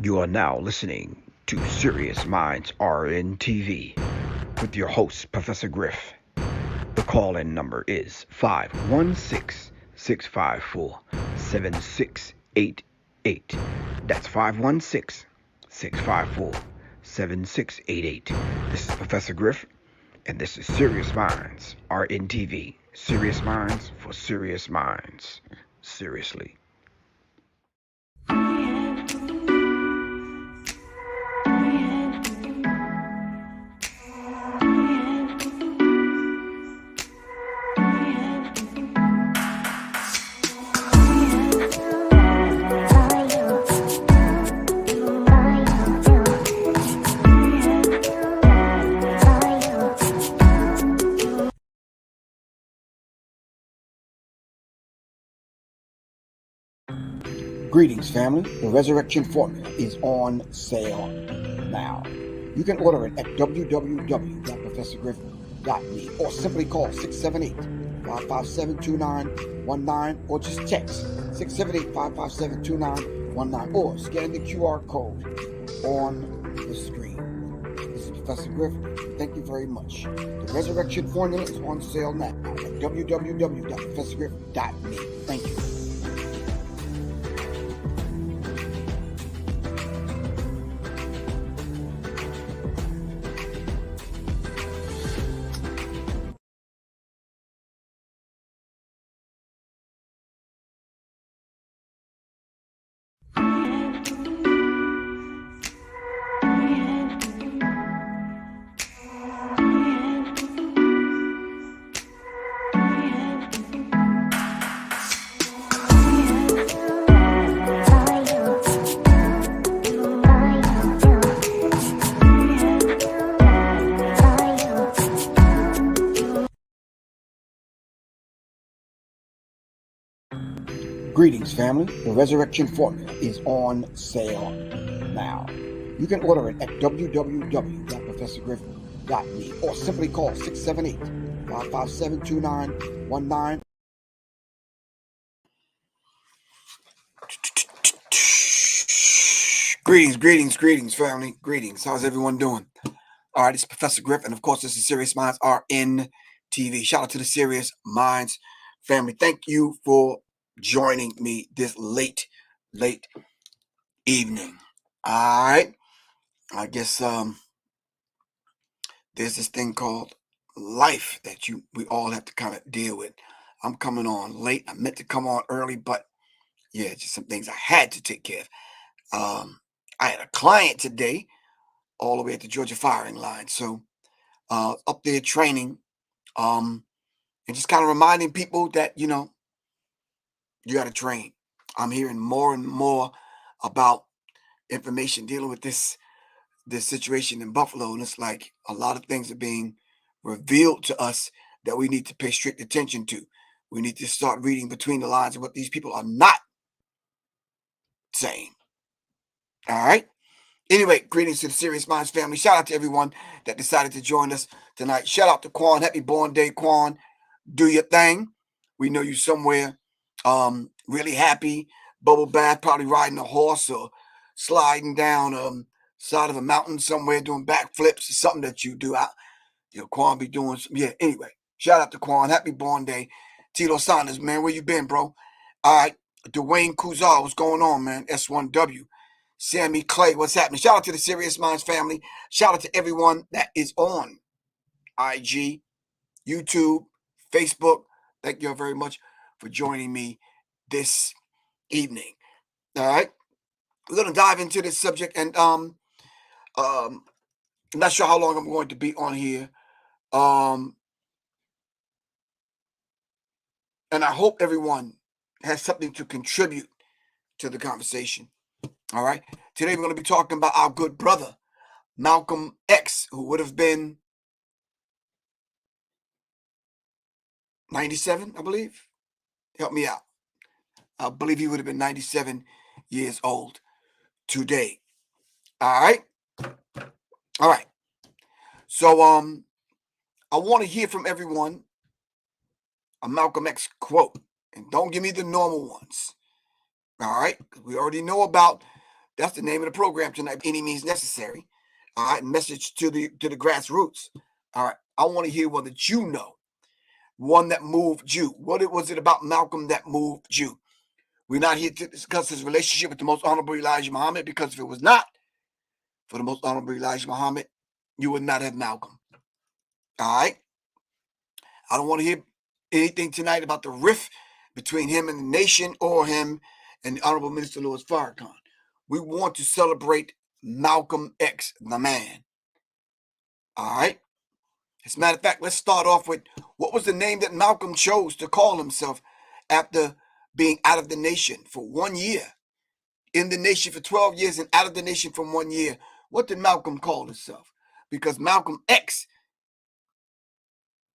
You are now listening to Serious Minds RNTV with your host, Professor Griff. The call-in number is 516-654-7688. That's 516-654-7688. This is Professor Griff, and this is Serious Minds RNTV. Serious Minds for Serious Minds. Seriously. Greetings, family. The Resurrection Formula is on sale now. You can order it at www.professorgriff.me or simply call 678-557-2919 or just text 678-557-2919 or scan the QR code on the screen. This is Professor Griff. Thank you very much. The Resurrection Formula is on sale now at www.professorgriff.me. Thank you. Greetings, family. The Resurrection Formula is on sale now. You can order it at www.professorgriff.me or simply call 678-557-2919. Greetings, family. Greetings. How's everyone doing? All right, it's Professor Griff, and of course, this is Serious Minds RNTV. Shout out to the Serious Minds family. Thank you for joining me this late evening. All right, I guess there's this thing called life that we all have to kind of deal with. I'm coming on late. I meant to come on early, but yeah, just some things I had to take care of. I had a client today all the way at the Georgia firing line, so up there training and just kind of reminding people that you got to train. I'm hearing more and more about information dealing with this situation in Buffalo, and it's like a lot of things are being revealed to us that we need to pay strict attention to. We need to start reading between the lines of what these people are not saying. All right. Anyway, greetings to the Serious Minds family. Shout out to everyone that decided to join us tonight. Shout out to Quan. Happy born day, Quan. Do your thing. We know you somewhere really happy, bubble bath, probably riding a horse or sliding down side of a mountain somewhere doing backflips or something that you do. Quan be doing some, yeah. Anyway, shout out to Quan. Happy born day. Tito Saunders, man, where you been, bro? All right. Dwayne Kuzar, what's going on, man? S1W. Sammy Clay, what's happening? Shout out to the Serious Minds family. Shout out to everyone that is on IG, YouTube, Facebook. Thank you all very much for joining me this evening. All right, we're gonna dive into this subject, and I'm not sure how long I'm going to be on here. And I hope everyone has something to contribute to the conversation. All right. Today we're going to be talking about our good brother, Malcolm X, who would have been 97, I believe. Help me out. I believe he would have been 97 years old today. All right. All right. So I want to hear from everyone a Malcolm X quote. And don't give me the normal ones. All right. We already know about that's the name of the program tonight, Any Means Necessary. All right. Message to the grassroots. All right. I want to hear one that you know. One that moved you. What was it about Malcolm that moved you? We're not here to discuss his relationship with the most honorable Elijah Muhammad, because if it was not for the most honorable Elijah Muhammad, you would not have Malcolm. All right. I don't want to hear anything tonight about the rift between him and the nation, or him and the Honorable Minister Louis Farrakhan. We want to celebrate Malcolm X, the man. All right. As a matter of fact, let's start off with what was the name that Malcolm chose to call himself after being out of the nation for 1 year, in the nation for 12 years and out of the nation for 1 year. What did Malcolm call himself? Because Malcolm X,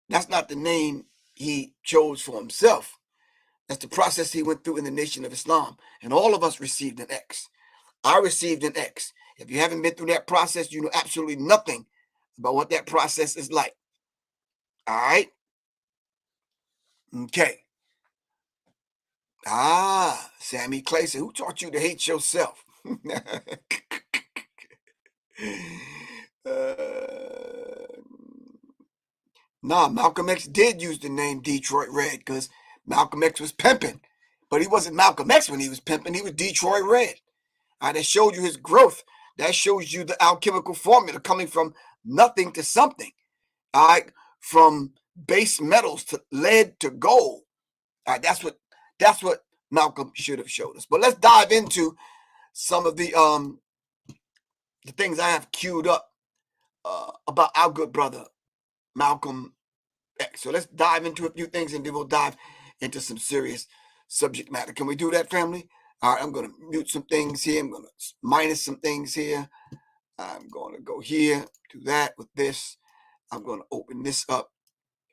that's not the name he chose for himself. That's the process he went through in the Nation of Islam. And all of us received an X. I received an X. If you haven't been through that process, you know absolutely nothing about what that process is like. All right? Okay. Sammy Clay said, who taught you to hate yourself? Nah, Malcolm X did use the name Detroit Red because Malcolm X was pimping. But he wasn't Malcolm X when he was pimping. He was Detroit Red. All right, that showed you his growth. That shows you the alchemical formula coming from nothing to something. All right, from base metals to lead to gold. All right, that's what Malcolm should have showed us. But let's dive into some of the things I have queued up about our good brother Malcolm X. So let's dive into a few things, and then we'll dive into some serious subject matter. Can we do that, family? All right, I'm going to mute some things here. I'm going to minus some things here. I'm going to go here, do that with this. I'm going to open this up,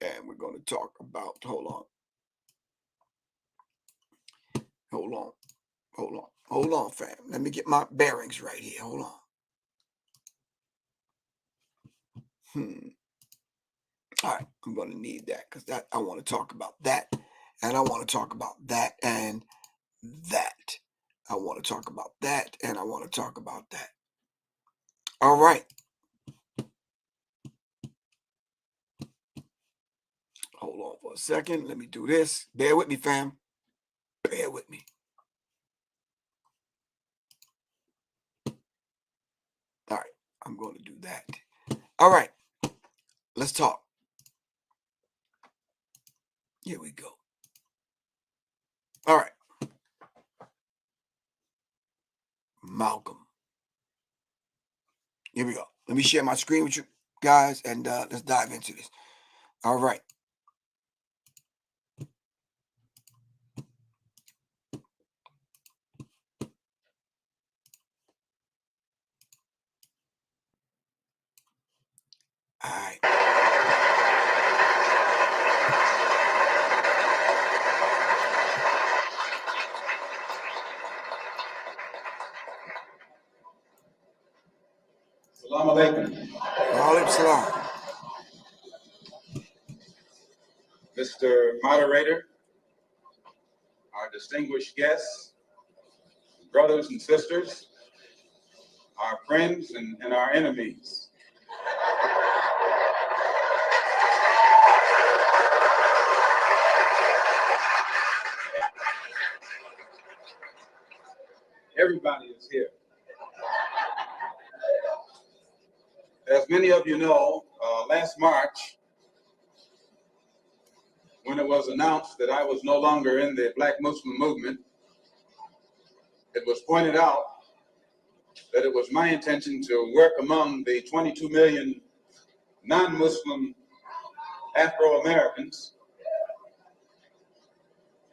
and we're going to talk about, hold on, fam. Let me get my bearings right here. Hold on. All right, I'm going to need that because that I want to talk about that, and I want to talk about that and that. I want to talk about that, and I want to talk about that. All right. Hold on for a second. Let me do this. Bear with me, fam. Bear with me. All right. I'm going to do that. All right. Let's talk. Here we go. All right. Malcolm. Here we go. Let me share my screen with you guys, and let's dive into this. All right. All right. Salam alaikum. Alaikum salam. Mr. Moderator, our distinguished guests, brothers and sisters, our friends and our enemies. Everybody is here. As many of you know, last March, when it was announced that I was no longer in the Black Muslim movement, it was pointed out that it was my intention to work among the 22 million non-Muslim Afro-Americans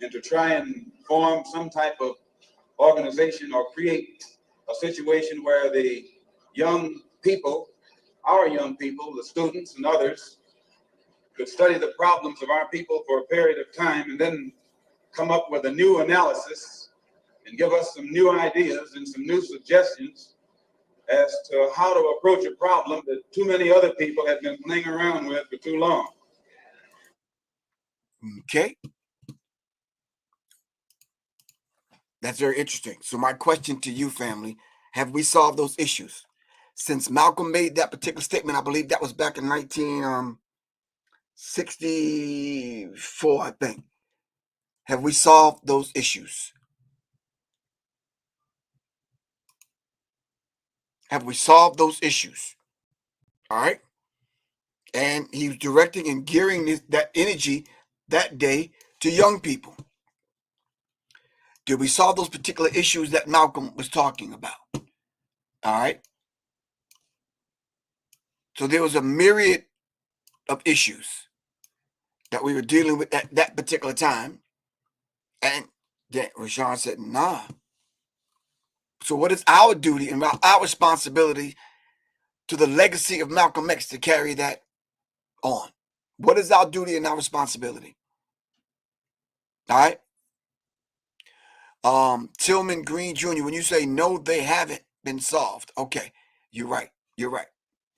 and to try and form some type of organization or create a situation where the young people, our young people, the students and others, could study the problems of our people for a period of time and then come up with a new analysis and give us some new ideas and some new suggestions as to how to approach a problem that too many other people have been playing around with for too long. Okay. That's very interesting. So my question to you, family, have we solved those issues? Since Malcolm made that particular statement, I believe that was back in 1964, I think. Have we solved those issues? Have we solved those issues? All right. And he was directing and gearing that energy that day to young people. Did we solve those particular issues that Malcolm was talking about? All right. So there was a myriad of issues that we were dealing with at that particular time. And then Rashawn said, nah. So what is our duty and our responsibility to the legacy of Malcolm X to carry that on? What is our duty and our responsibility? All right. Tillman Green Jr., when you say no, they haven't been solved. Okay, you're right. You're right.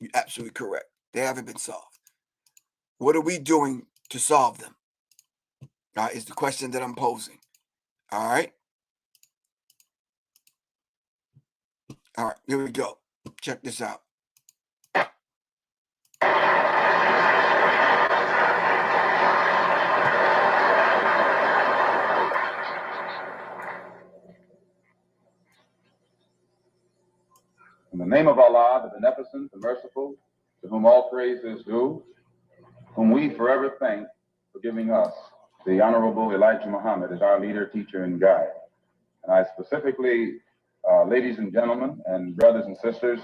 You're absolutely correct. They haven't been solved. What are we doing to solve them? All right, is the question that I'm posing. All right. All right, here we go. Check this out. In the name of Allah, the Beneficent, the Merciful, to whom all praise is due, whom we forever thank for giving us the Honorable Elijah Muhammad as our leader, teacher, and guide. And I specifically, ladies and gentlemen, and brothers and sisters,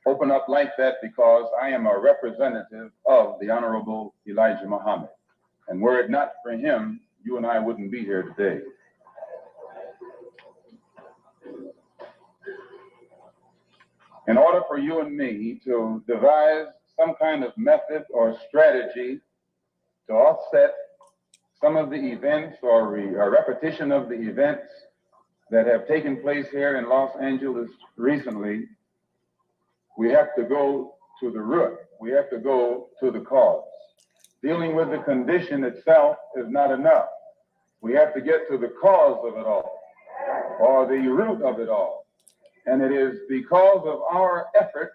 open up like that because I am a representative of the Honorable Elijah Muhammad. And were it not for him, you and I wouldn't be here today. In order for you and me to devise some kind of method or strategy to offset some of the events or a repetition of the events that have taken place here in Los Angeles recently, we have to go to the root. We have to go to the cause. Dealing with the condition itself is not enough. We have to get to the cause of it all, or the root of it all. And it is because of our effort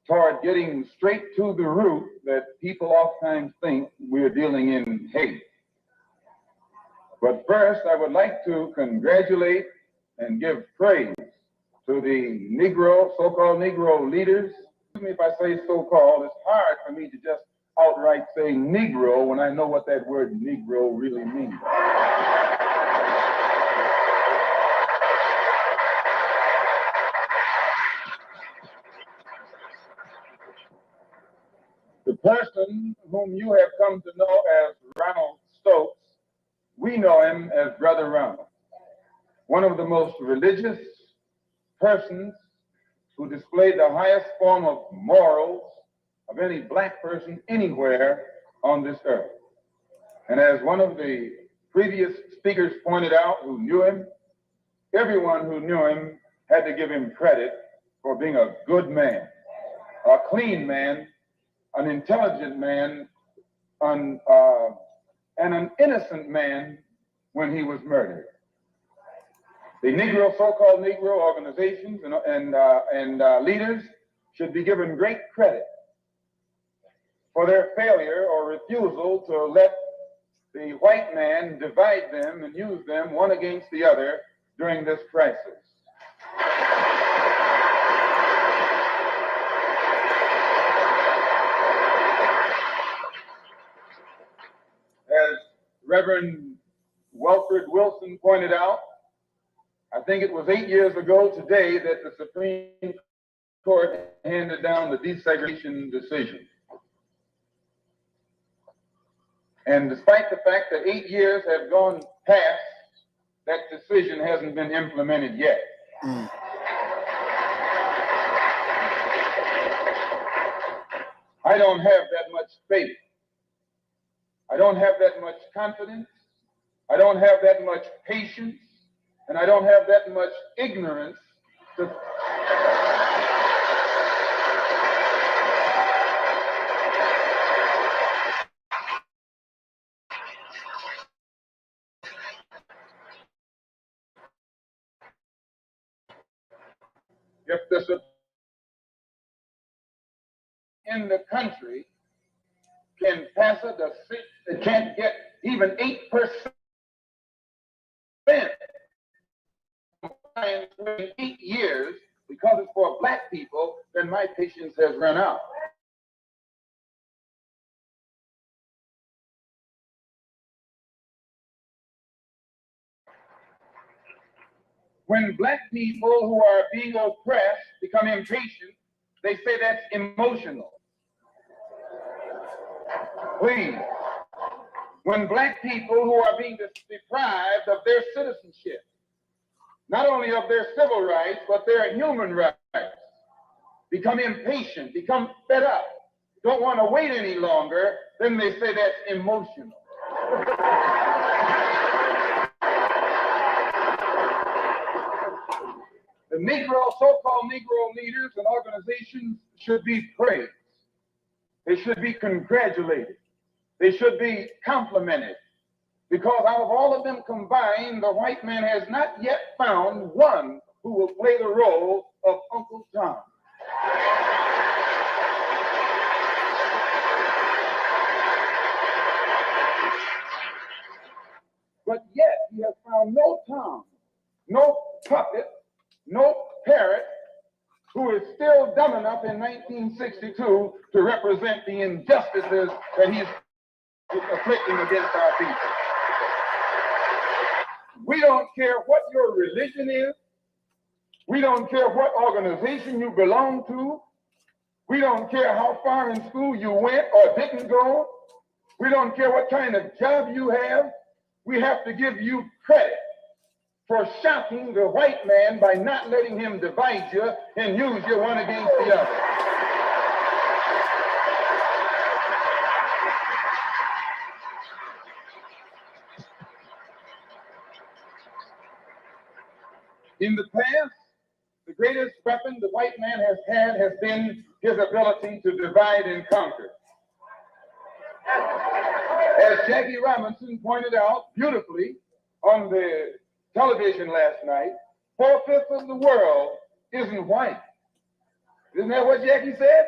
toward getting straight to the root that people oftentimes think we're dealing in hate. But first, I would like to congratulate and give praise to the Negro, so-called Negro leaders. Excuse me if I say so-called, it's hard for me to just outright say Negro when I know what that word Negro really means. The person whom you have come to know as Ronald Stokes, we know him as Brother Ronald, one of the most religious persons who displayed the highest form of morals of any black person anywhere on this earth. And as one of the previous speakers pointed out who knew him, everyone who knew him had to give him credit for being a good man, a clean man, an intelligent man, and an innocent man when he was murdered. The Negro, so-called Negro organizations and leaders should be given great credit for their failure or refusal to let the white man divide them and use them one against the other during this crisis. Reverend Wilfred Wilson pointed out, I think it was 8 years ago today that the Supreme Court handed down the desegregation decision. And despite the fact that 8 years have gone past, that decision hasn't been implemented yet. I don't have that much faith. I don't have that much confidence. I don't have that much patience. And I don't have that much ignorance to if the in the country can pass a decision that can't get even 8% in 8 years because it's for black people, then my patience has run out. When black people who are being oppressed become impatient, they say that's emotional. Please. When black people who are being deprived of their citizenship, not only of their civil rights, but their human rights, become impatient, become fed up, don't want to wait any longer, then they say that's emotional. The so-called Negro leaders and organizations should be praised. They should be congratulated. They should be complimented. Because out of all of them combined, the white man has not yet found one who will play the role of Uncle Tom. But yet he has found no Tom, no puppet, no parrot who is still dumb enough in 1962 to represent the injustices that he's afflicting against our people. We don't care what your religion is. We don't care what organization you belong to. We don't care how far in school you went or didn't go. We don't care what kind of job you have. We have to give you credit for shocking the white man by not letting him divide you and use you one against the other. In the past, the greatest weapon the white man has had has been his ability to divide and conquer. As Jackie Robinson pointed out beautifully on the television last night, 4/5 of the world isn't white. Isn't that what Jackie said?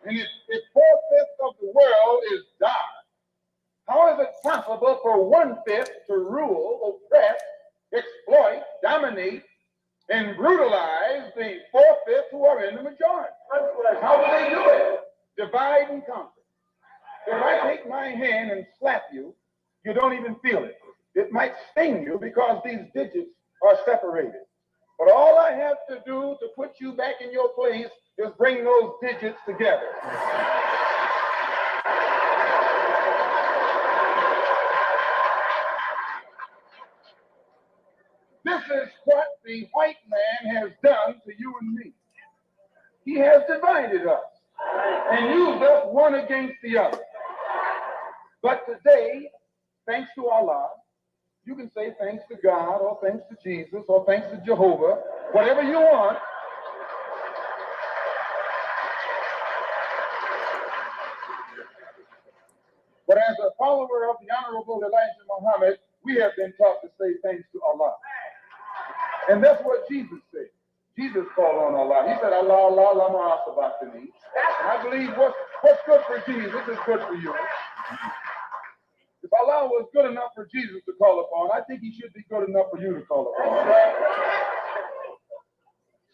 And if 4/5 of the world is dark, how is it possible for 1/5 to rule, oppress, exploit, dominate, and brutalize the 4/5 who are in the majority? How do they do it? Divide and conquer. If I take my hand and slap you, you don't even feel it. It might sting you because these digits are separated. But all I have to do to put you back in your place is bring those digits together. This is what the white man has done to you and me. He has divided us and used us one against the other. But today, thanks to Allah, you can say thanks to God or thanks to Jesus or thanks to Jehovah, whatever you want. But as a follower of the Honorable Elijah Muhammad, we have been taught to say thanks to Allah. And that's what Jesus said. Jesus called on Allah. He said, Allah, Allah, lama asabachthani. And I believe what's good for Jesus is good for you. If Allah was good enough for Jesus to call upon, I think he should be good enough for you to call upon.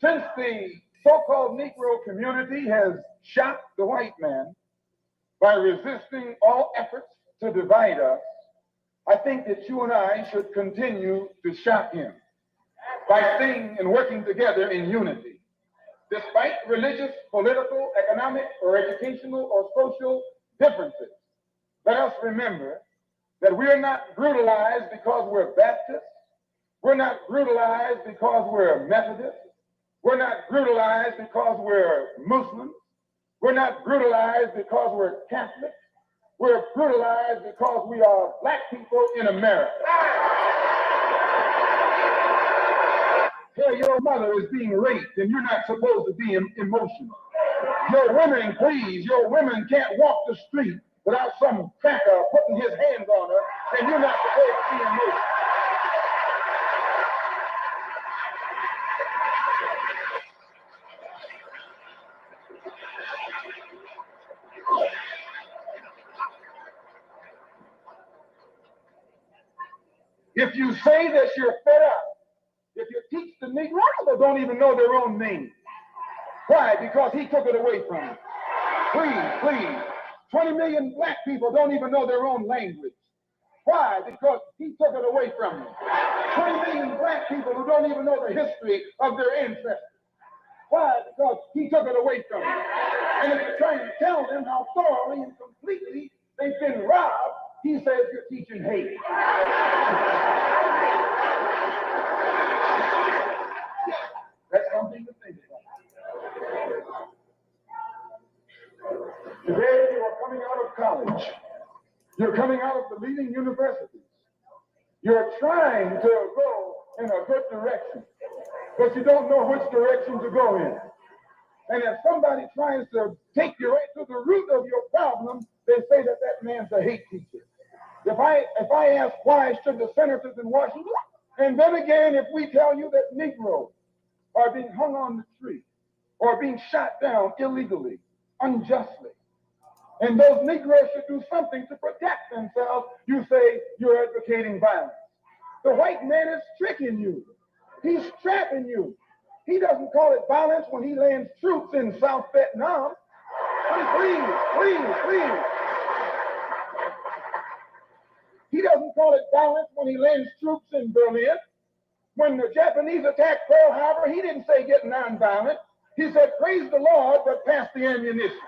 Since the so-called Negro community has shocked the white man by resisting all efforts to divide us, I think that you and I should continue to shock him by staying and working together in unity. Despite religious, political, economic, or educational or social differences, let us remember that we are not brutalized because we're Baptists. We're not brutalized because we're Methodists. We're not brutalized because we're Muslims. We're not brutalized because we're Catholics. We're brutalized because we are black people in America. Here, your mother is being raped and you're not supposed to be emotional. Your women, please, your women can't walk the street without some cracker putting his hands on her, and you're not supposed to be emotional. If you say that you're fed up, if you teach the Negroes that don't even know their own name. Why? Because he took it away from them. Please. 20 million black people don't even know their own language. Why? Because he took it away from them. 20 million black people who don't even know the history of their ancestors. Why? Because he took it away from them. And if you're trying to tell them how thoroughly and completely they've been robbed, he says you're teaching hate. That's something to think about. Today you are coming out of college. You're coming out of the leading universities. You're trying to go in a good direction, but you don't know which direction to go in. And if somebody tries to take you right to the root of your problem, they say that that man's a hate teacher. If I ask why should the senators in Washington, and then again, if we tell you that Negroes are being hung on the tree or being shot down illegally, unjustly, and those Negroes should do something to protect themselves, you say you're advocating violence. The white man is tricking you. He's trapping you. He doesn't call it violence when he lands troops in South Vietnam. Please. He doesn't call it violence when he lands troops in Berlin. When the Japanese attacked Pearl Harbor, he didn't say get nonviolent. He said, praise the Lord, but pass the ammunition.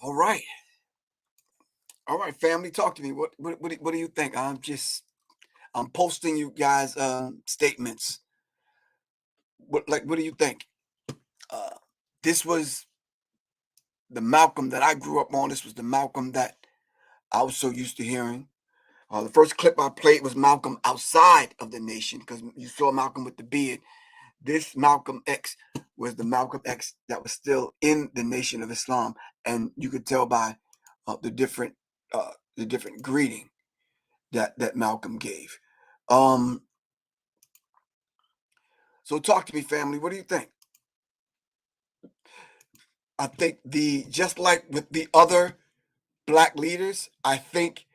All right. All right, family, talk to me. What do you think? I'm posting you guys statements. What do you think? This was the Malcolm that I grew up on. This was the Malcolm that I was so used to hearing. The first clip I played was Malcolm outside of the nation, because you saw Malcolm with the beard. This Malcolm X was the Malcolm X that was still in the Nation of Islam, and you could tell by the different greeting that Malcolm gave. So talk to me, family. What do you think? I think just like with the other black leaders, I think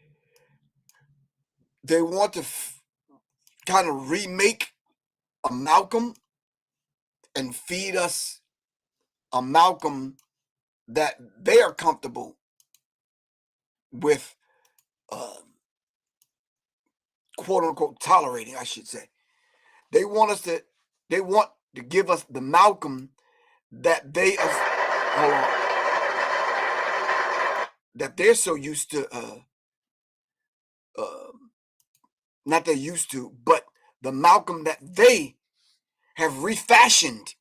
they want to kind of remake a Malcolm and feed us a Malcolm that they are comfortable with, quote unquote, tolerating, I should say. They want to give us the Malcolm that that they're so used to, not they're used to, but the Malcolm that they have refashioned.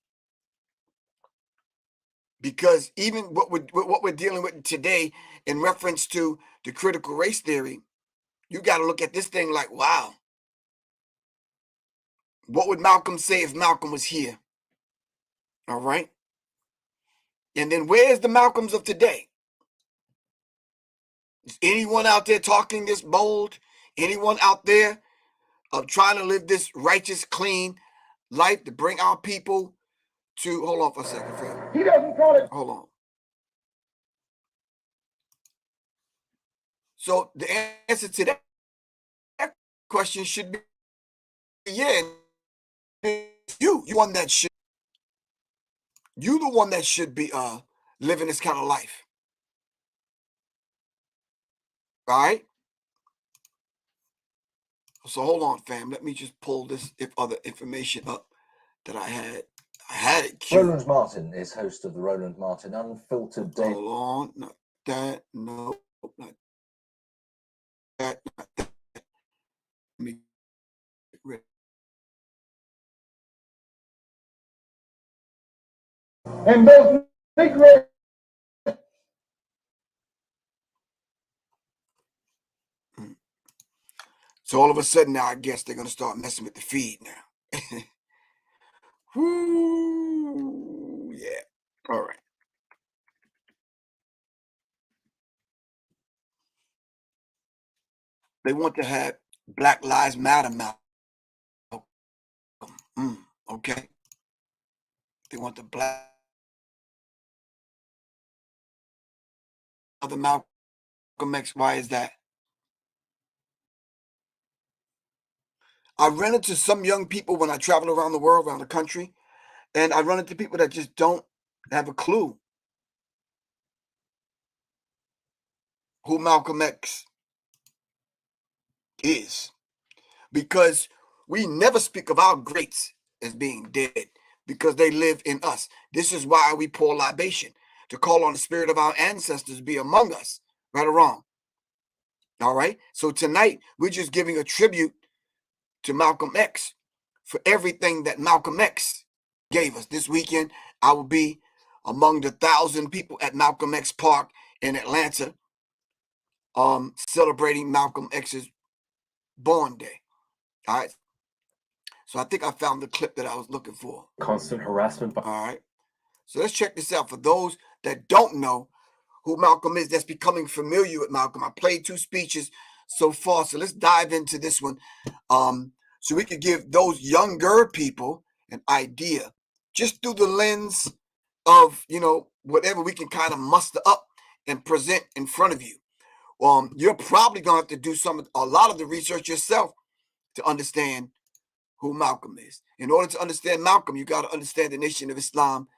Because even what we're dealing with today in reference to the critical race theory, you got to look at this thing like, wow, what would Malcolm say if Malcolm was here? All right. And then where's the Malcolms of today? Is anyone out there talking this bold? Anyone out there trying to live this righteous, clean life to bring our people to, hold on for a second, fam. He doesn't call it. Hold on. So the answer to that question should be yeah. You the one that should be living this kind of life. All right. So hold on, fam. Let me just pull this other information up that I had. I had it queued. Roland Martin is host of the Roland Martin Unfiltered Daily. Hold on, not that. No, not that. Not that. Let me get rid. And those Negroes. So all of a sudden now, I guess they're gonna start messing with the feed now. Woo, yeah. All right. They want to have Black Lives Matter Malcolm. Okay. They want the Black other Malcolm X. Why is that? I run into some young people when I travel around the world, around the country, and I run into people that just don't have a clue who Malcolm X is, because we never speak of our greats as being dead because they live in us. This is why we pour libation, to call on the spirit of our ancestors to be among us, right or wrong. All right. So tonight we're just giving a tribute to Malcolm X for everything that Malcolm X gave us. This weekend, I will be among the 1,000 people at Malcolm X Park in Atlanta, celebrating Malcolm X's born day. All right. So I think I found the clip that I was looking for. Constant harassment. All right. So let's check this out. For those that don't know who Malcolm is, that's becoming familiar with Malcolm, I played 2 speeches so far. So let's dive into this one. So we could give those younger people an idea just through the lens of, whatever we can kind of muster up and present in front of you. You're probably going to have to do a lot of the research yourself to understand who Malcolm is. In order to understand Malcolm, you got to understand the Nation of Islam.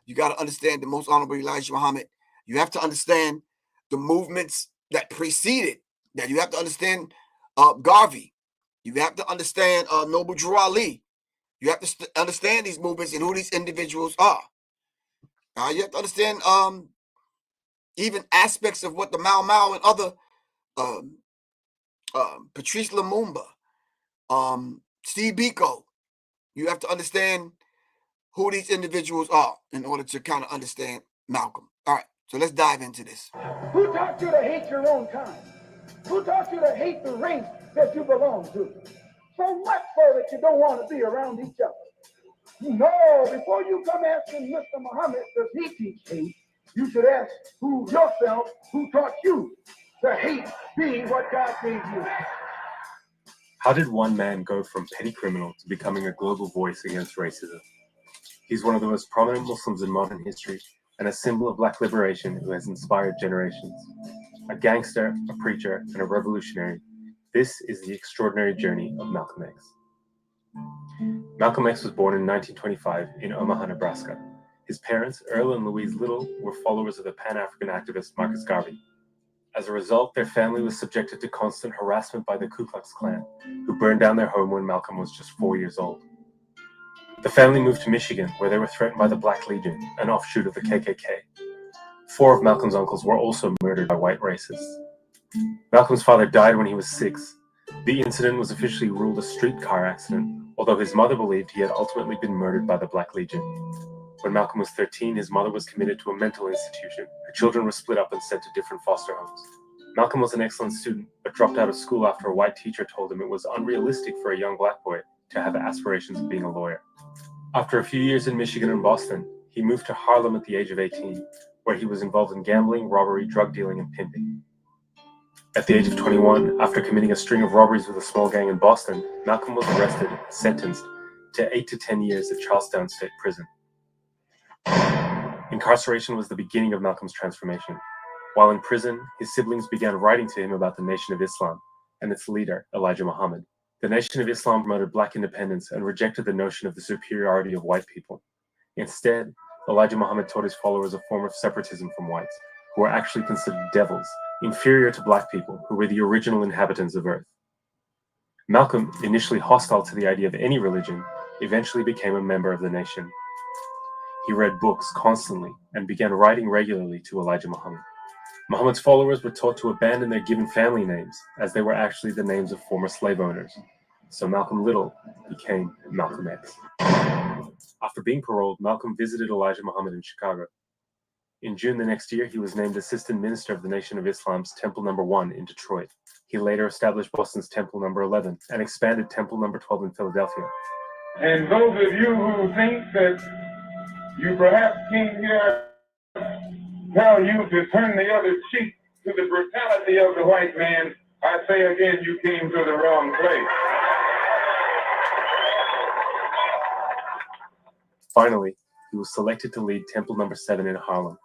You got to understand the Most Honorable Elijah Muhammad. You have to understand the movements that preceded that. You have to understand Garvey. You have to understand Noble Drew Ali. You have to understand these movements and who these individuals are. You have to understand even aspects of what the Mau Mau and other Patrice Lumumba, Steve Biko. You have to understand who these individuals are in order to kind of understand Malcolm. All right, so let's dive into this. Who taught you to hate your own kind? Who taught you to hate the race that you belong to? So much so that you don't want to be around each other. No, before you come asking Mr. Muhammad, does he teach hate? You should ask yourself who taught you to hate being what God gave you. How did one man go from petty criminal to becoming a global voice against racism? He's one of the most prominent Muslims in modern history and a symbol of Black liberation who has inspired generations. A gangster, a preacher, and a revolutionary, this is the extraordinary journey of Malcolm X. Malcolm X was born in 1925 in Omaha, Nebraska. His parents, Earl and Louise Little, were followers of the Pan-African activist Marcus Garvey. As a result, their family was subjected to constant harassment by the Ku Klux Klan, who burned down their home when Malcolm was just 4 years old. The family moved to Michigan, where they were threatened by the Black Legion, an offshoot of the KKK. 4 of Malcolm's uncles were also murdered by white racists. Malcolm's father died when he was 6. The incident was officially ruled a streetcar accident, although his mother believed he had ultimately been murdered by the Black Legion. When Malcolm was 13, his mother was committed to a mental institution. Her children were split up and sent to different foster homes. Malcolm was an excellent student, but dropped out of school after a white teacher told him it was unrealistic for a young Black boy to have aspirations of being a lawyer. After a few years in Michigan and Boston, he moved to Harlem at the age of 18, where he was involved in gambling, robbery, drug dealing, and pimping. At the age of 21, after committing a string of robberies with a small gang in Boston, Malcolm was arrested and sentenced to 8 to 10 years at Charlestown State Prison. Incarceration was the beginning of Malcolm's transformation. While in prison, his siblings began writing to him about the Nation of Islam and its leader, Elijah Muhammad. The Nation of Islam promoted black independence and rejected the notion of the superiority of white people. Instead, Elijah Muhammad taught his followers a form of separatism from whites, who were actually considered devils, inferior to black people, who were the original inhabitants of Earth. Malcolm, initially hostile to the idea of any religion, eventually became a member of the nation. He read books constantly and began writing regularly to Elijah Muhammad. Muhammad's followers were taught to abandon their given family names, as they were actually the names of former slave owners. So Malcolm Little became Malcolm X. After being paroled, Malcolm visited Elijah Muhammad in Chicago. In June the next year, he was named Assistant Minister of the Nation of Islam's Temple No. 1 in Detroit. He later established Boston's Temple No. 11 and expanded Temple No. 12 in Philadelphia. And those of you who think that you perhaps came here tell you to turn the other cheek to the brutality of the white man, I say again, you came to the wrong place. Finally, he was selected to lead Temple No. 7 in Harlem,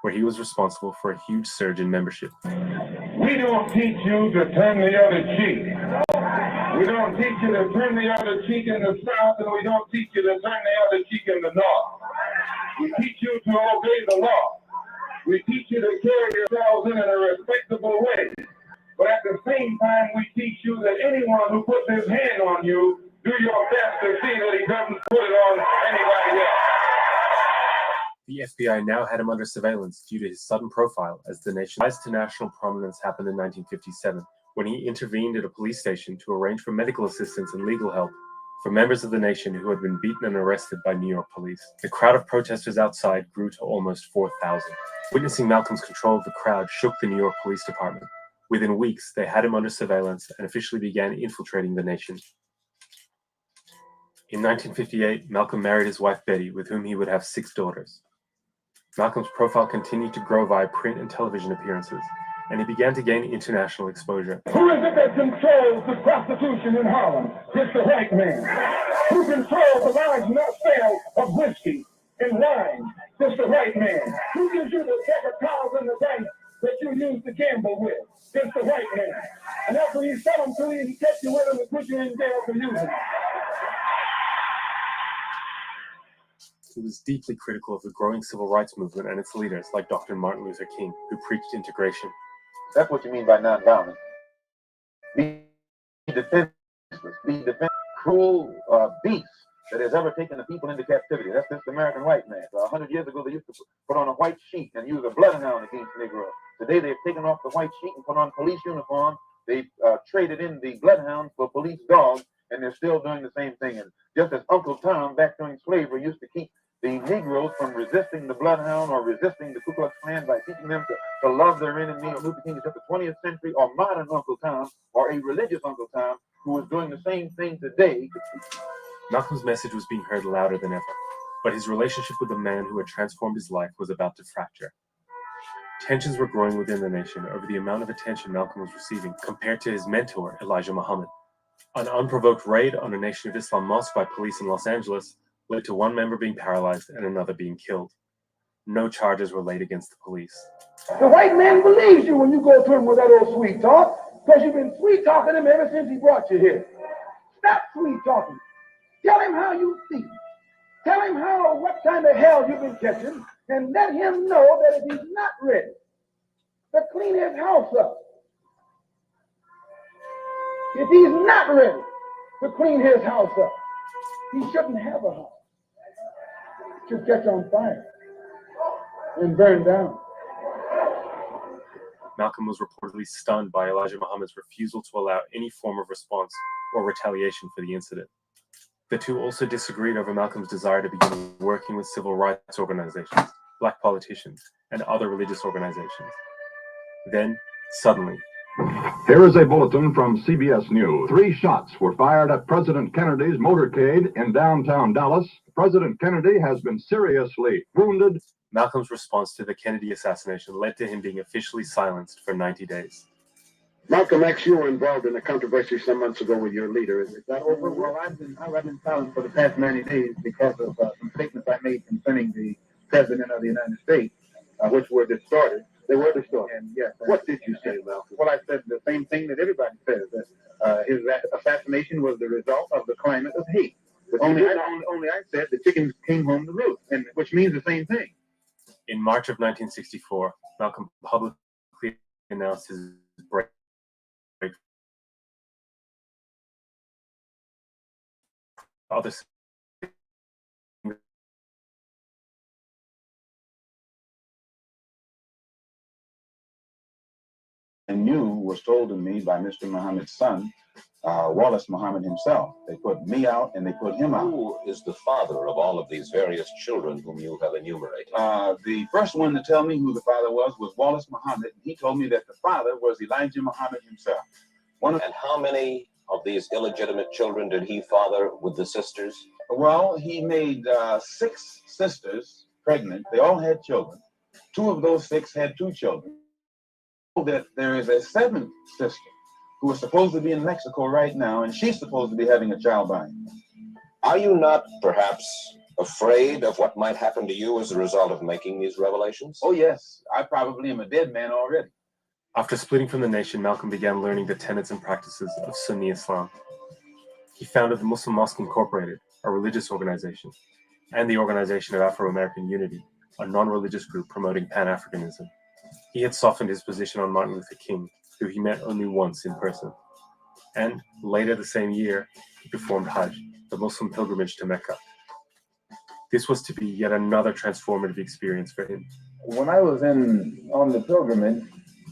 where he was responsible for a huge surge in membership. We don't teach you to turn the other cheek. We don't teach you to turn the other cheek in the South, and we don't teach you to turn the other cheek in the North. We teach you to obey the law. We teach you to carry yourselves in a respectable way. But at the same time, we teach you that anyone who puts his hand on you, do your best to see that he doesn't put it on anybody else. The FBI now had him under surveillance due to his sudden profile as the nation's rise to national prominence happened in 1957, when he intervened at a police station to arrange for medical assistance and legal help for members of the nation who had been beaten and arrested by New York police. The crowd of protesters outside grew to almost 4,000. Witnessing Malcolm's control of the crowd shook the New York Police Department. Within weeks, they had him under surveillance and officially began infiltrating the nation. In 1958, Malcolm married his wife Betty, with whom he would have 6 daughters. Malcolm's profile continued to grow via print and television appearances, and he began to gain international exposure. Who is it that controls the prostitution in Harlem? It's the white man. Who controls the large sale of whiskey and wine? It's the white man. Who gives you the deck of cards in the bank that you use to gamble with? It's the white man. And after he sell them to you, he takes you with him and put you in jail for using them. He was deeply critical of the growing civil rights movement and its leaders, like Dr. Martin Luther King, who preached integration. That's what you mean by nonviolence. Be defenseless, be defenseless. Cruel beast that has ever taken the people into captivity. That's just the American white man. 100 years ago, they used to put on a white sheet and use a bloodhound against Negroes. Today, they've taken off the white sheet and put on police uniform. They've traded in the bloodhound for police dogs, and they're still doing the same thing. And just as Uncle Tom, back during slavery, used to keep the Negroes from resisting the bloodhound or resisting the Ku Klux Klan by teaching them to love their enemy. Luther King is just a 20th century or modern Uncle Tom or a religious Uncle Tom who is doing the same thing today. Malcolm's message was being heard louder than ever, but his relationship with the man who had transformed his life was about to fracture. Tensions were growing within the nation over the amount of attention Malcolm was receiving compared to his mentor, Elijah Muhammad. An unprovoked raid on a Nation of Islam mosque by police in Los Angeles led to one member being paralyzed and another being killed. No charges were laid against the police. The white man believes you when you go to him with that old sweet talk, because you've been sweet talking him ever since he brought you here. Stop sweet talking. Tell him how you feel. Tell him what kind of hell you've been catching, and let him know that if he's not ready to clean his house up, if he's not ready to clean his house up, he shouldn't have a house. It should catch on fire and burn down. Malcolm was reportedly stunned by Elijah Muhammad's refusal to allow any form of response or retaliation for the incident. The two also disagreed over Malcolm's desire to begin working with civil rights organizations, black politicians, and other religious organizations. Then, suddenly, here is a bulletin from CBS News. 3 shots were fired at President Kennedy's motorcade in downtown Dallas. President Kennedy has been seriously wounded. Malcolm's response to the Kennedy assassination led to him being officially silenced for 90 days. Malcolm X, you were involved in a controversy some months ago with your leader. Is that over? Well, I've been silent for the past 90 days because of some statements I made concerning the President of the United States, which were distorted. They were distorted. And yes. What did you say, Malcolm? Well, I said the same thing that everybody says, that his assassination was the result of the climate of hate. Only I said the chickens came home to roost, and which means the same thing. In March of 1964, Malcolm publicly announced his break. Others and knew was told to me by Mr. Muhammad's son, Wallace Muhammad himself. They put me out and they put him out. Who is the father of all of these various children whom you have enumerated? The first one to tell me who the father was Wallace Muhammad. He told me that the father was Elijah Muhammad himself. And how many of these illegitimate children did he father with the sisters? Well, he made 6 sisters pregnant. They all had children. 2 of those 6 had 2 children. That there is a 7th sister who is supposed to be in Mexico right now, and she's supposed to be having a child by him. Are you not perhaps afraid of what might happen to you as a result of making these revelations? Oh, yes. I probably am a dead man already. After splitting from the nation, Malcolm began learning the tenets and practices of Sunni Islam. He founded the Muslim Mosque Incorporated, a religious organization, and the Organization of Afro-American Unity, a non-religious group promoting Pan-Africanism. He had softened his position on Martin Luther King, who he met only once in person. And later the same year, he performed Hajj, the Muslim pilgrimage to Mecca. This was to be yet another transformative experience for him. When I was on the pilgrimage,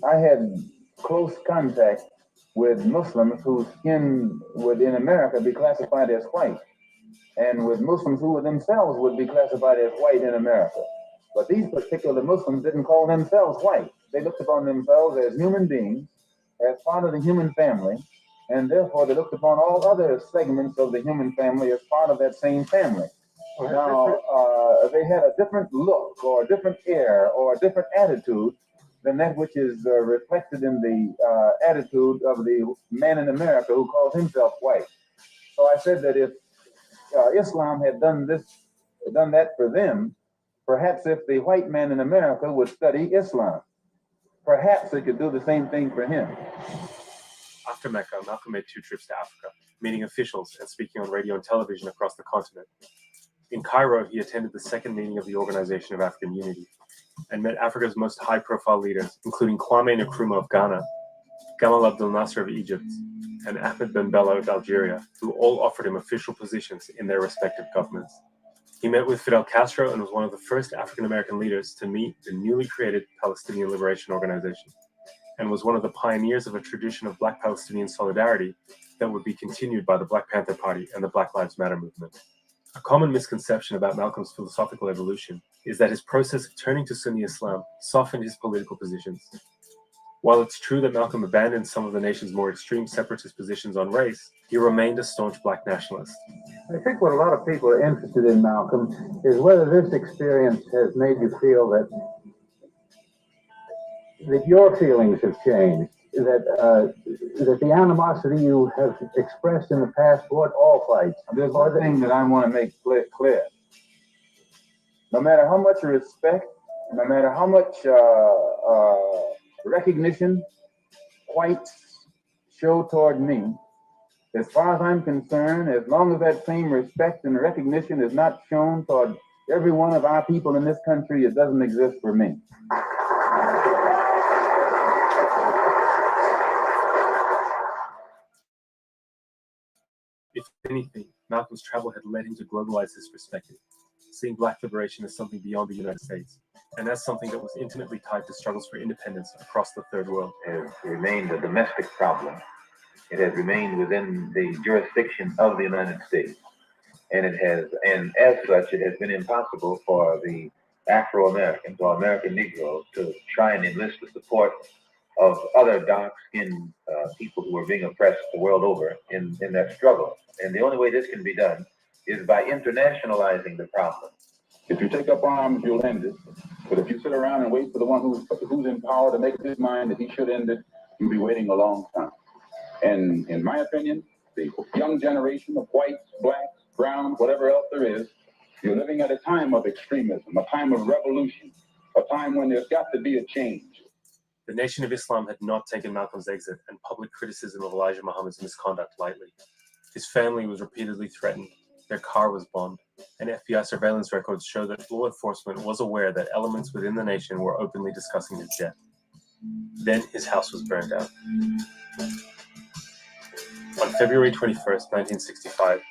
I had close contact with Muslims whose skin would in America be classified as white, and with Muslims who themselves would be classified as white in America. But these particular Muslims didn't call themselves white. They looked upon themselves as human beings, as part of the human family, and therefore they looked upon all other segments of the human family as part of that same family. Now, they had a different look or a different air or a different attitude than that which is reflected in the attitude of the man in America who calls himself white. So I said that if Islam had done that for them, perhaps if the white man in America would study Islam, perhaps it could do the same thing for him. After Mecca, Malcolm made 2 trips to Africa, meeting officials and speaking on radio and television across the continent. In Cairo, he attended the 2nd meeting of the Organization of African Unity and met Africa's most high-profile leaders, including Kwame Nkrumah of Ghana, Gamal Abdel Nasser of Egypt, and Ahmed Ben Bella of Algeria, who all offered him official positions in their respective governments. He met with Fidel Castro and was one of the first African-American leaders to meet the newly created Palestinian Liberation Organization, and was one of the pioneers of a tradition of Black Palestinian solidarity that would be continued by the Black Panther Party and the Black Lives Matter movement. A common misconception about Malcolm's philosophical evolution is that his process of turning to Sunni Islam softened his political positions. While it's true that Malcolm abandoned some of the nation's more extreme separatist positions on race, he remained a staunch Black nationalist. I think what a lot of people are interested in, Malcolm, is whether this experience has made you feel that your feelings have changed, that the animosity you have expressed in the past toward all fights. There's one thing that I want to make clear. No matter how much respect, no matter how much recognition whites show toward me, as far as I'm concerned, as long as that same respect and recognition is not shown toward every one of our people in this country, it doesn't exist for me. If anything, Malcolm's travel had led him to globalize his perspective, seeing Black liberation as something beyond the United States, and as something that was intimately tied to struggles for independence across the Third World. It has remained a domestic problem. It has remained within the jurisdiction of the United States. And as such, it has been impossible for the Afro-Americans or American Negroes to try and enlist the support of other dark-skinned people who are being oppressed the world over in that struggle. And the only way this can be done is by internationalizing the problem. If you take up arms, you'll end it. But if you sit around and wait for the one who's in power to make up his mind that he should end it, you'll be waiting a long time. And in my opinion, the young generation of whites, blacks, browns, whatever else there is, you're living at a time of extremism, a time of revolution. a time when there's got to be a change. The Nation of Islam had not taken Malcolm's exit and public criticism of Elijah Muhammad's misconduct lightly. His family was repeatedly threatened, their car was bombed, and FBI surveillance records show that law enforcement was aware that elements within the nation were openly discussing his death. Then his house was burned down. On February 21st, 1965,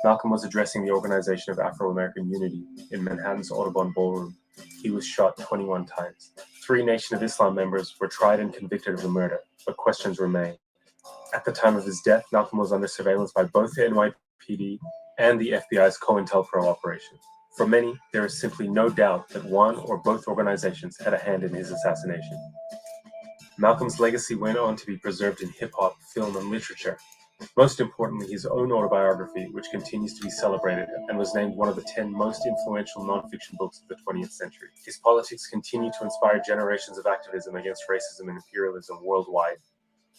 Malcolm was addressing the Organization of Afro-American Unity in Manhattan's Audubon Ballroom. He was shot 21 times. 3 Nation of Islam members were tried and convicted of the murder, but questions remain. At the time of his death, Malcolm was under surveillance by both the NYPD and the FBI's COINTELPRO operation. For many, there is simply no doubt that one or both organizations had a hand in his assassination. Malcolm's legacy went on to be preserved in hip-hop, film, and literature. Most importantly, his own autobiography, which continues to be celebrated and was named one of the 10 most influential non-fiction books of the 20th century. His politics continue to inspire generations of activism against racism and imperialism worldwide.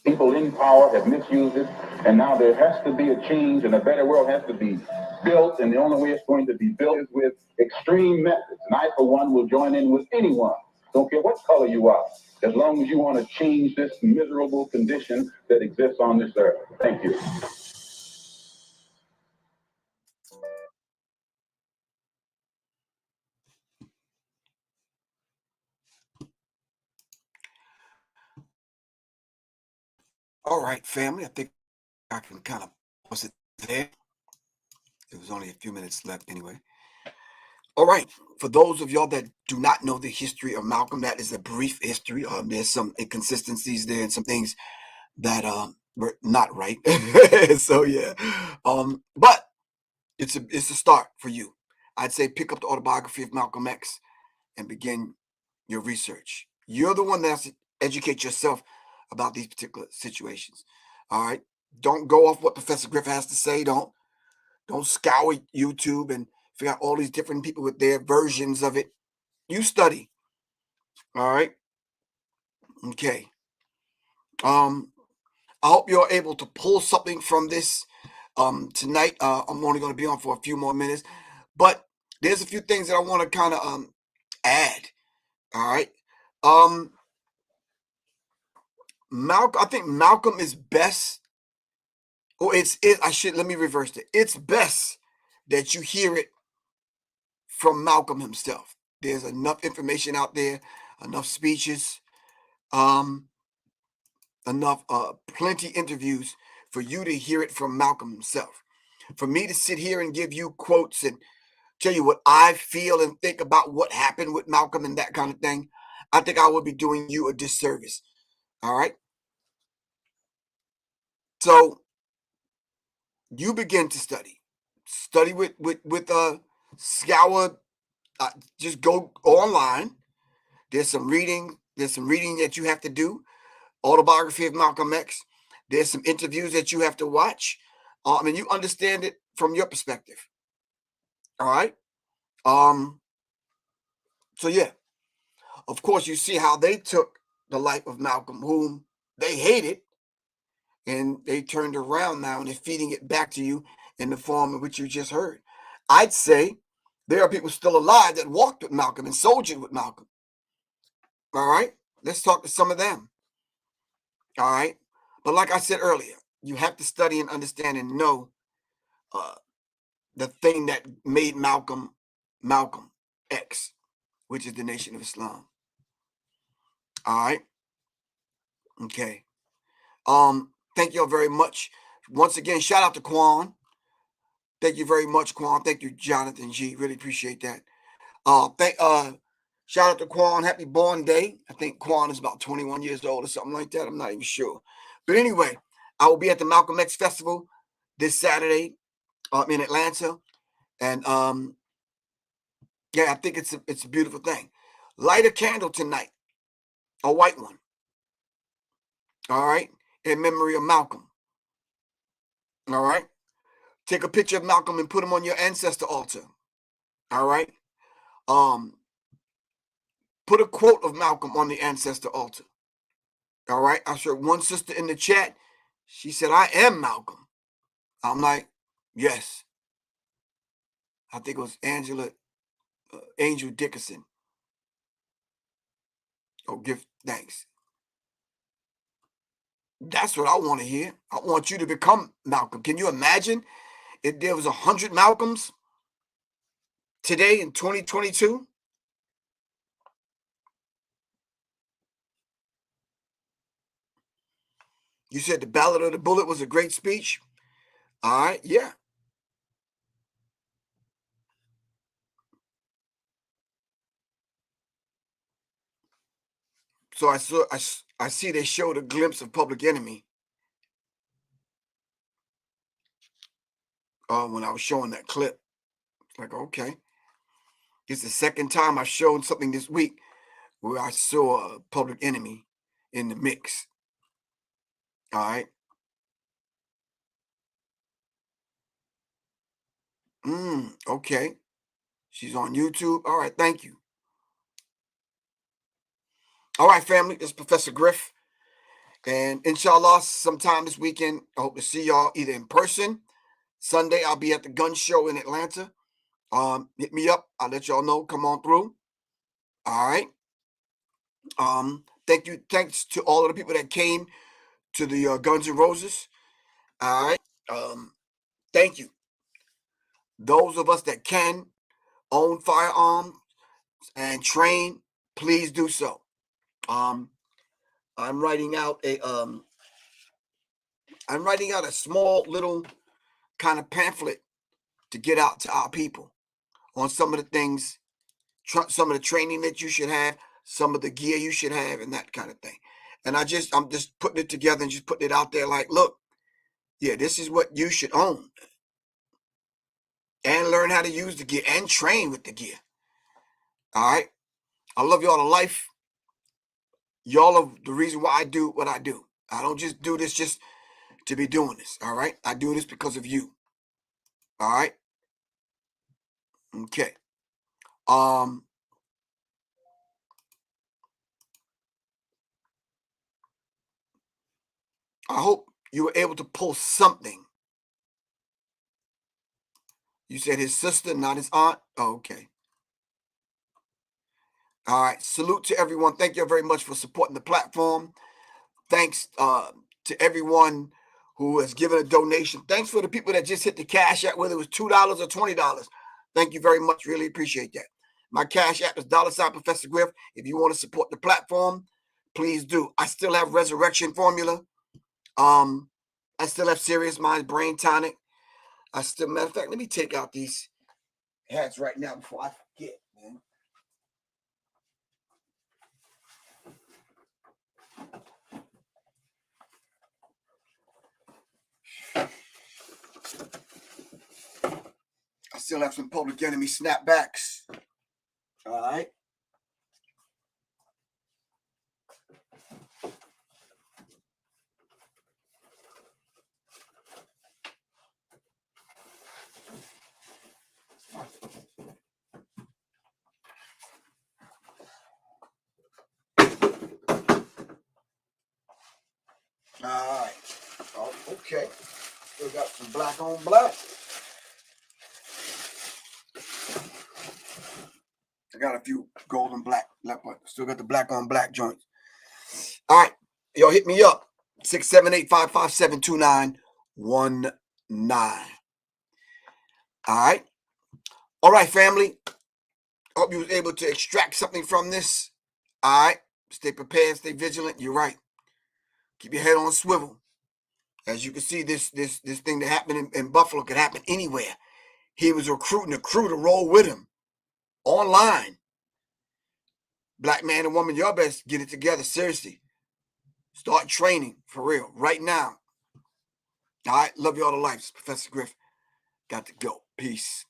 People in power have misused it, and now there has to be a change, and a better world has to be built, and the only way it's going to be built is with extreme methods. And I, for one, will join in with anyone, don't care what color you are, as long as you want to change this miserable condition that exists on this earth. Thank you. All right, family, I think I can kind of pause it there. There was only a few minutes left anyway. All right, for those of y'all that do not know the history of Malcolm, that is a brief history. There's some inconsistencies there and some things that were not right. So yeah, but it's a start for you. I'd say pick up the autobiography of Malcolm X and begin your research. You're the one that has to educate yourself about these particular situations. All right, don't go off what Professor Griff has to say. Don't scour YouTube and figure out all these different people with their versions of it. You study. All right. Okay. I hope you're able to pull something from this tonight. I'm only going to be on for a few more minutes, but there's a few things that I want to kind of add. All right. Malcolm, I think Malcolm is best. Oh, let me reverse it. It's best that you hear it from Malcolm himself. There's enough information out there, enough speeches, enough plenty interviews for you to hear it from Malcolm himself. For me to sit here and give you quotes and tell you what I feel and think about what happened with Malcolm and that kind of thing, I think I would be doing you a disservice. All right. So you begin to study with scour. Just go online. There's some reading that you have to do. Autobiography of Malcolm X. There's some interviews that you have to watch. You understand it from your perspective. All right. So yeah, of course, you see how they took the life of Malcolm, whom they hated, and they turned around now and they're feeding it back to you in the form in which you just heard. I'd say there are people still alive that walked with Malcolm and soldiered with Malcolm. All right. Let's talk to some of them. All right. But like I said earlier, you have to study and understand and know the thing that made Malcolm X, which is the Nation of Islam. All right. Okay. Thank you all very much. Once again, shout out to Quan. Thank you very much, Quan. Thank you, Jonathan G. Really appreciate that. Shout out to Quan. Happy born day. I think Quan is about 21 years old or something like that. I'm not even sure. But anyway, I will be at the Malcolm X Festival this Saturday in Atlanta. And yeah, I think it's a beautiful thing. Light a candle tonight, a white one. All right, in memory of Malcolm. All right, take a picture of Malcolm and put him on your ancestor altar. All right, put a quote of Malcolm on the ancestor altar. All right, I saw one sister in the chat. She said, "I am Malcolm." I'm like, yes. I think it was Angel Dickerson. Oh, give thanks. That's what I want to hear. I want you to become Malcolm. Can you imagine if there was 100 Malcolms today in 2022? You said the Ballad of the Bullet was a great speech. All right, yeah. So I see they showed a glimpse of Public Enemy when I was showing that clip. It's like, okay. It's the second time I've shown something this week where I saw a Public Enemy in the mix. All right. Okay. She's on YouTube. All right, thank you. All right, family, this is Professor Griff. And inshallah, sometime this weekend, I hope to see y'all either in person. Sunday, I'll be at the gun show in Atlanta. Hit me up. I'll let y'all know. Come on through. All right. Thank you. Thanks to all of the people that came to the Guns N' Roses. All right. Thank you. Those of us that can own firearms and train, please do so. I'm writing out a small little kind of pamphlet to get out to our people on some of the things, some of the training that you should have, some of the gear you should have, and that kind of thing. And I'm just putting it together and just putting it out there like, look, yeah, this is what you should own. And learn how to use the gear and train with the gear. All right. I love y'all to life. Y'all are the reason why I do what I do. I don't just do this just to be doing this. All right. I do this because of you. All right. Okay. I hope you were able to pull something. You said his sister, not his aunt? Oh, okay. All right. Salute to everyone. Thank you very much for supporting the platform. Thanks to everyone who has given a donation. Thanks for the people that just hit the Cash App, whether it was $2 or $20. Thank you very much. Really appreciate that. My Cash App is $ Professor Griff. If you want to support the platform, please do. I still have Resurrection Formula. I still have Serious Minds Brain Tonic. Matter of fact, let me take out these hats right now before I forget, man. I still have some Public Enemy snapbacks. All right. All right. Oh, okay. Still got some black on black. I got a few gold and black left, but still got the black on black joints. All right. Yo, hit me up. 678-557-2919. All right. All right, family. Hope you was able to extract something from this. All right. Stay prepared. Stay vigilant. You're right. Keep your head on swivel. As you can see, this thing that happened in Buffalo could happen anywhere. He was recruiting a crew to roll with him online. Black man and woman, y'all best get it together. Seriously. Start training for real right now. All right. Love y'all to life. It's Professor Griff. Got to go. Peace.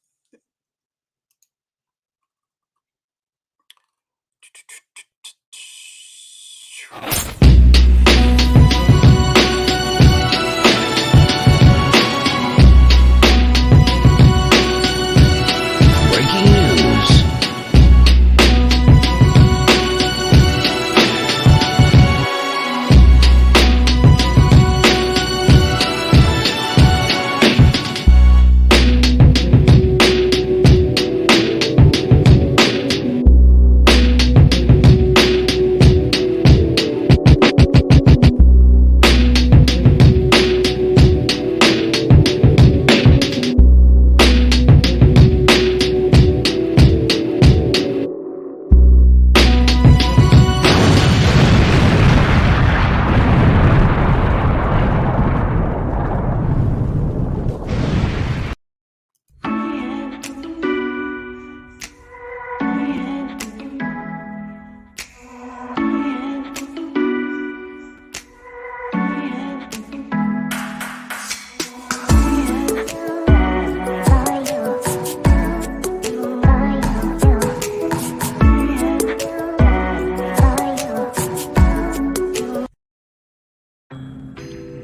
Breaking news.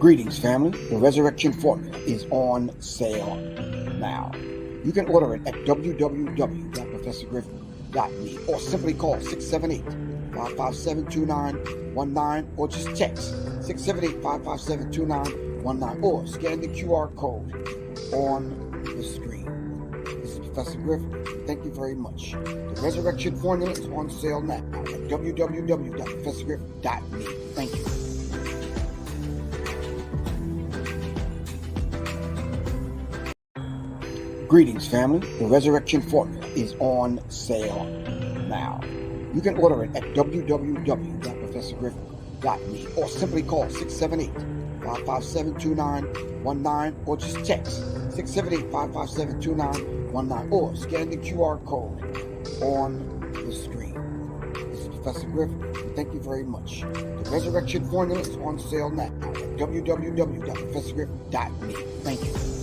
Greetings, family. The Resurrection Formula is on sale now. You can order it at www.professorgriff.me or simply call 678-557-2919 or just text 678-557-2919 or scan the QR code on the screen. This is Professor Griff. Thank you very much. The Resurrection Formula is on sale now at www.professorgriff.me. Thank you. Greetings, family. The Resurrection Formula is on sale now. You can order it at www.professorgriff.me or simply call 678-557-2919 or just text 678-557-2919 or scan the QR code on the screen. This is Professor Griff. Thank you very much. The Resurrection Formula is on sale now at www.professorgriff.me. Thank you.